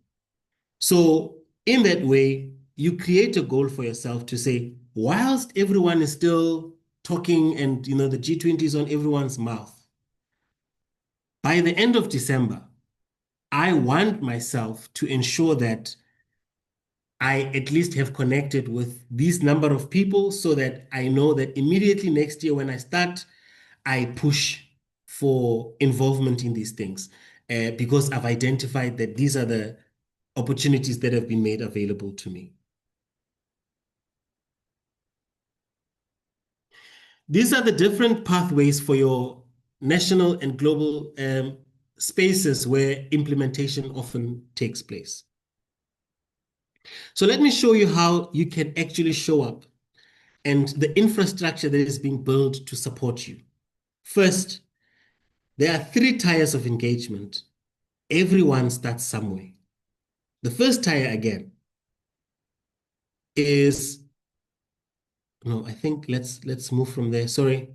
So in that way, you create a goal for yourself to say, whilst everyone is still talking and the G20 is on everyone's mouth, by the end of December, I want myself to ensure that I at least have connected with this number of people so that I know that immediately next year when I start, I push for involvement in these things because I've identified that these are the opportunities that have been made available to me. These are the different pathways for your national and global spaces where implementation often takes place. So let me show you how you can actually show up and the infrastructure that is being built to support you. First, there are 3 tiers of engagement. Everyone starts somewhere. The first tier, again, is, no, I think let's move from there. Sorry.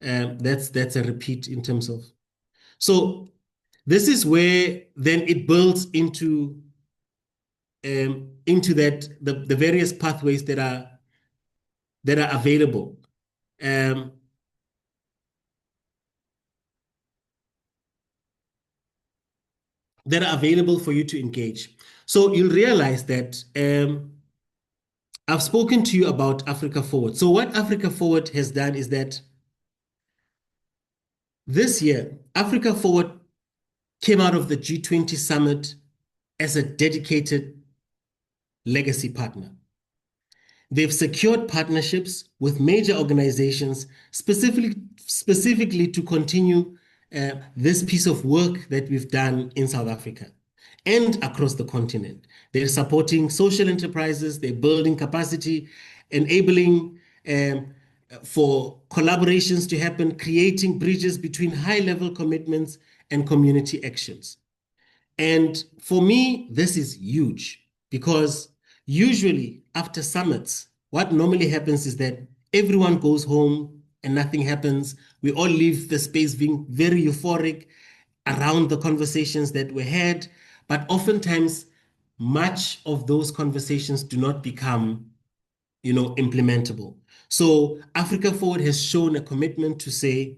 That's a repeat in terms of, so this is where then it builds into that the various pathways that are available. That are available for you to engage. So you'll realize that I've spoken to you about Africa Forward. So what Africa Forward has done is that this year, Africa Forward came out of the G20 Summit as a dedicated legacy partner. They've secured partnerships with major organizations specifically to continue this piece of work that we've done in South Africa and across the continent. They're supporting social enterprises, they're building capacity, enabling for collaborations to happen, creating bridges between high-level commitments and community actions. And for me, this is huge because usually after summits, what normally happens is that everyone goes home and nothing happens. We all leave the space being very euphoric around the conversations that were had, but oftentimes much of those conversations do not become implementable. So Africa Forward has shown a commitment to say,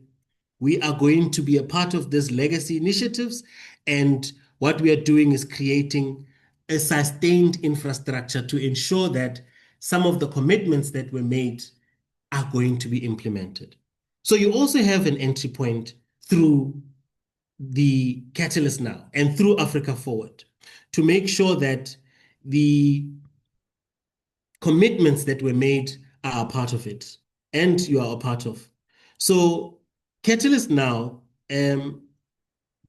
we are going to be a part of these legacy initiatives, and what we are doing is creating a sustained infrastructure to ensure that some of the commitments that were made are going to be implemented. So you also have an entry point through the Catalyst Now and through Africa Forward to make sure that the commitments that were made are a part of it and you are a part of. So Catalyst Now,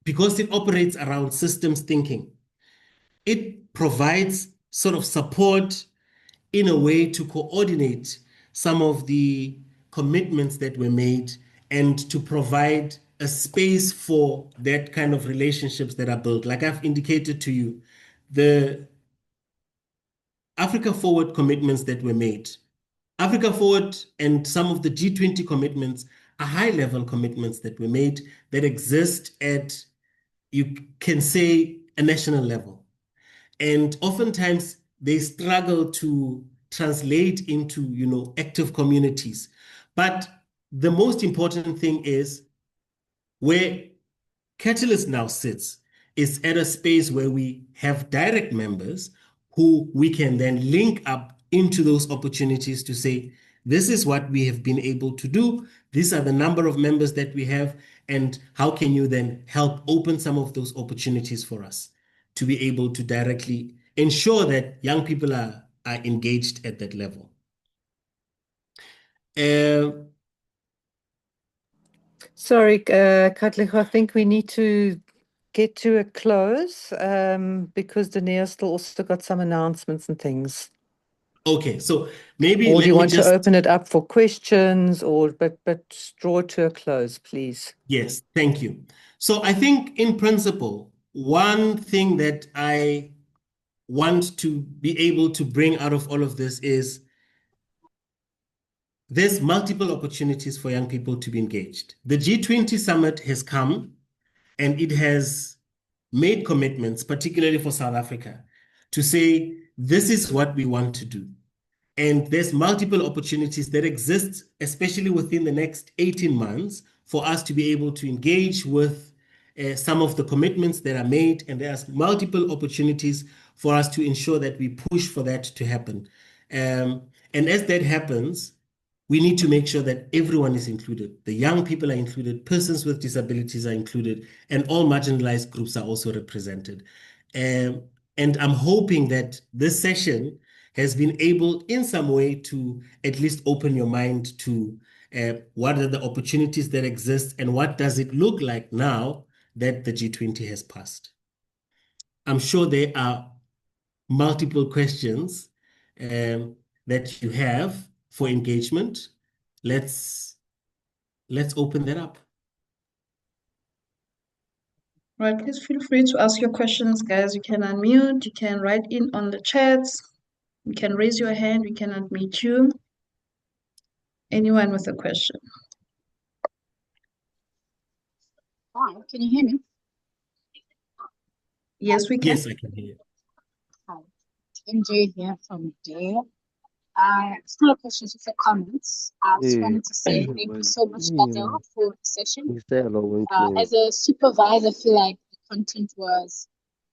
because it operates around systems thinking, it provides sort of support in a way to coordinate some of the commitments that were made and to provide a space for that kind of relationships that are built. Like I've indicated to you, the Africa Forward commitments that were made. Africa Forward and some of the G20 commitments are high-level commitments that were made that exist at, you can say, a national level. And oftentimes they struggle to translate into, active communities. But the most important thing is where Catalyst now sits is at a space where we have direct members who we can then link up into those opportunities to say, this is what we have been able to do. These are the number of members that we have. And how can you then help open some of those opportunities for us to be able to directly ensure that young people are engaged at that level? Sorry, Katlego, I think we need to get to a close because Danae's still also got some announcements and things. Okay, so maybe Or let do you me want just to open it up for questions, but draw to a close, please? Yes, thank you. So I think in principle, one thing that I want to be able to bring out of all of this is there's multiple opportunities for young people to be engaged. The G20 summit has come and it has made commitments, particularly for South Africa, to say, this is what we want to do. And there's multiple opportunities that exist, especially within the next 18 months, for us to be able to engage with some of the commitments that are made. And there's multiple opportunities for us to ensure that we push for that to happen. And as that happens, we need to make sure that everyone is included. The young people are included, persons with disabilities are included, and all marginalized groups are also represented. And I'm hoping that this session has been able in some way to at least open your mind to what are the opportunities that exist and what does it look like now that the G20 has passed. I'm sure there are multiple questions that you have for engagement. Let's open that up. Right, please feel free to ask your questions, guys. You can unmute, you can write in on the chats, you can raise your hand, we can unmute you. Anyone with a question? Hi, can you hear me? Yes, we can. Yes, I can hear you. Hi, MJ here from Dare. It's not a question, it's a comment. I just wanted to say thank you so much, Katlego, for the session. As a supervisor, I feel like the content was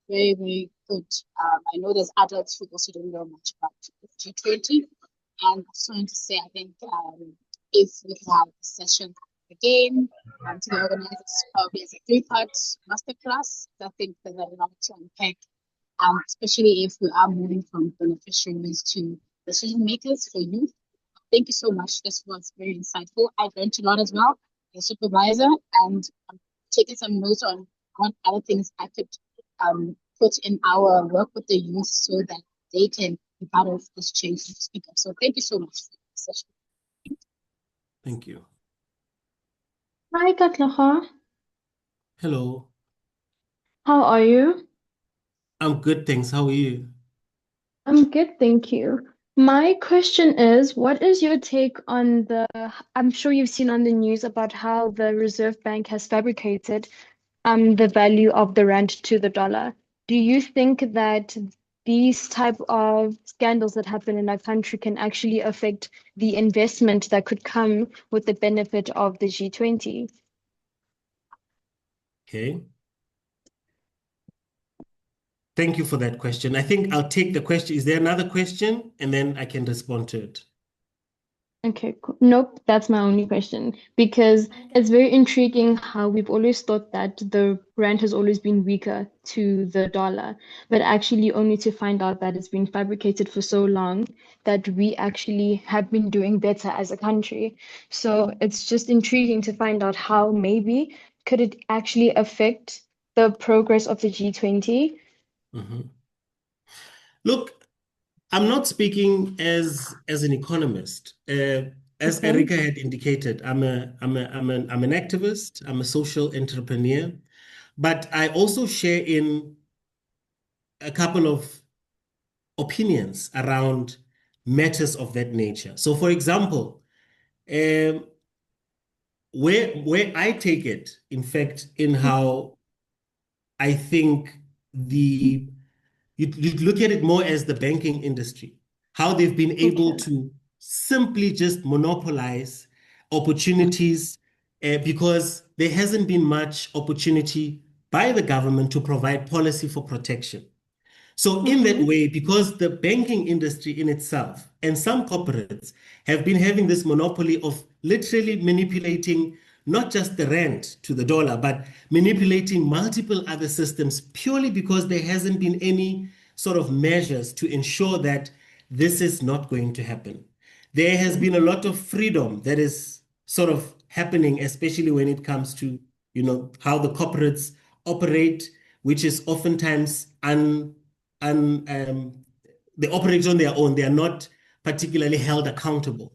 very, very good. I know there's adults who also don't know much about G20. And I just wanted to say, I think if we could have a session again to the organizers, probably as a 3-part masterclass, I think there's a lot to unpack, especially if we are moving from beneficiaries to decision makers for youth. Thank you so much. This was very insightful. I've learned a lot as well as a supervisor, and I'm taking some notes on what other things I could put in our work with the youth so that they can be part of this change to speak up. So thank you so much for the session. Thank you. Hi, Katlego. Hello. How are you? I'm good, thanks. How are you? I'm good, thank you. My question is, what is your take on I'm sure you've seen on the news about how the Reserve Bank has fabricated the value of the rand to the dollar. Do you think that these type of scandals that happen in our country can actually affect the investment that could come with the benefit of the G20? Okay. Thank you for that question. I think I'll take the question. Is there another question? And then I can respond to it. Okay, cool. Nope, that's my only question, because it's very intriguing how we've always thought that the rand has always been weaker to the dollar, but actually only to find out that it's been fabricated for so long that we actually have been doing better as a country. So it's just intriguing to find out how maybe could it actually affect the progress of the G20? Look, I'm not speaking as an economist. As Okay. Erica had indicated, I'm an activist. I'm a social entrepreneur, but I also share in a couple of opinions around matters of that nature. So, for example, where I take it, in fact, in how I think you look at it more as the banking industry, how they've been able to simply just monopolize opportunities because there hasn't been much opportunity by the government to provide policy for protection. So in that way, because the banking industry in itself and some corporates have been having this monopoly of literally manipulating not just the rand to the dollar, but manipulating multiple other systems purely because there hasn't been any sort of measures to ensure that this is not going to happen. There has been a lot of freedom that is sort of happening, especially when it comes to, how the corporates operate, which is oftentimes they operate on their own. They are not particularly held accountable.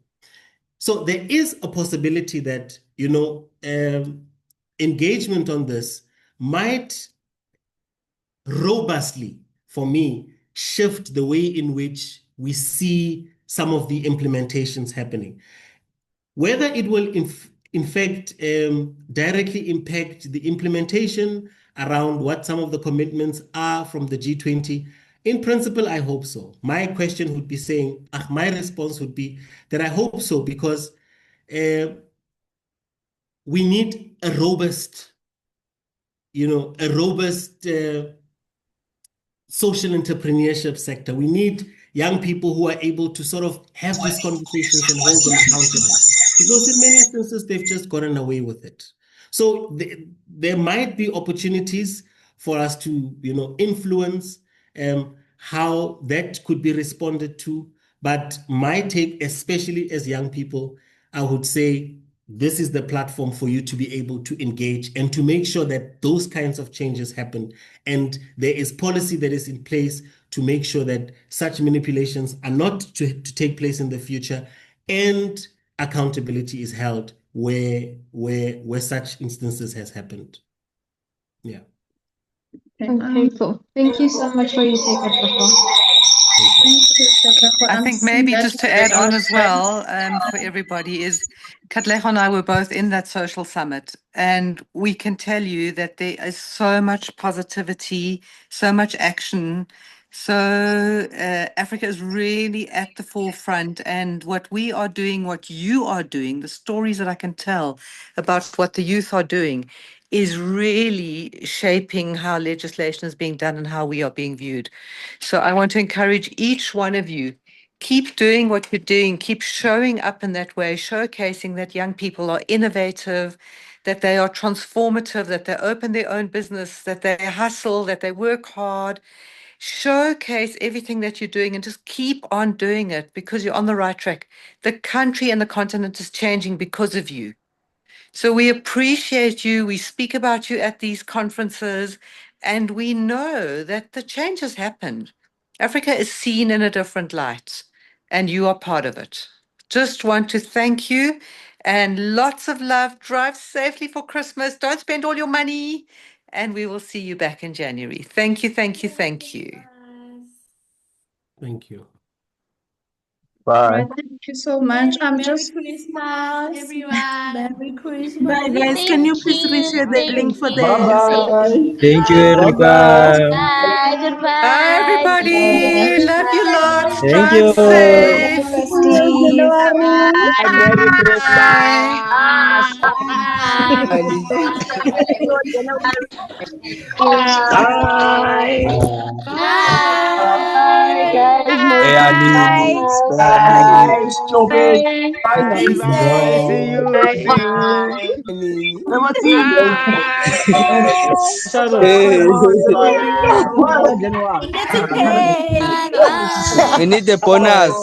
So there is a possibility that, engagement on this might robustly, for me, shift the way in which we see some of the implementations happening. Whether it will, in fact, directly impact the implementation around what some of the commitments are from the G20, in principle, I hope so. My question would be saying, my response would be that I hope so, because we need a robust, social entrepreneurship sector. We need young people who are able to sort of have these conversations and hold them accountable. Because in many instances, they've just gotten away with it. So there might be opportunities for us to, influence how that could be responded to. But my take, especially as young people, I would say this is the platform for you to be able to engage and to make sure that those kinds of changes happen. And there is policy that is in place to make sure that such manipulations are not to take place in the future, and accountability is held where such instances has happened. Yeah. Okay, cool. Thank you so much for your take, Katlego. I think maybe just to add on as well for everybody is Katlego and I were both in that social summit, and we can tell you that there is so much positivity, so much action. So Africa is really at the forefront, and what we are doing, what you are doing, the stories that I can tell about what the youth are doing is really shaping how legislation is being done and how we are being viewed. So I want to encourage each one of you, keep doing what you're doing, keep showing up in that way, showcasing that young people are innovative, that they are transformative, that they open their own business, that they hustle, that they work hard. Showcase everything that you're doing and just keep on doing it because you're on the right track. The country and the continent is changing because of you. So we appreciate you. We speak about you at these conferences, and we know that the change has happened. Africa is seen in a different light, and you are part of it. Just want to thank you and lots of love. Drive safely for Christmas. Don't spend all your money, and we will see you back in January. Thank you, thank you, thank you. Thank you. Bye. Right, thank you so much. I'm just Christmas, everyone. Merry Christmas. Bye, guys. Can you please reshare the link for the Bye. Thank you, everyone. Bye. Goodbye. Bye, everybody. Love you lots. Thank Drive you. safe. Bye. Merry Christmas. Bye. Bye, guys. Hey, Ali. Bye. Stupid. Bye. See you. See you. Hey. We need the bonus.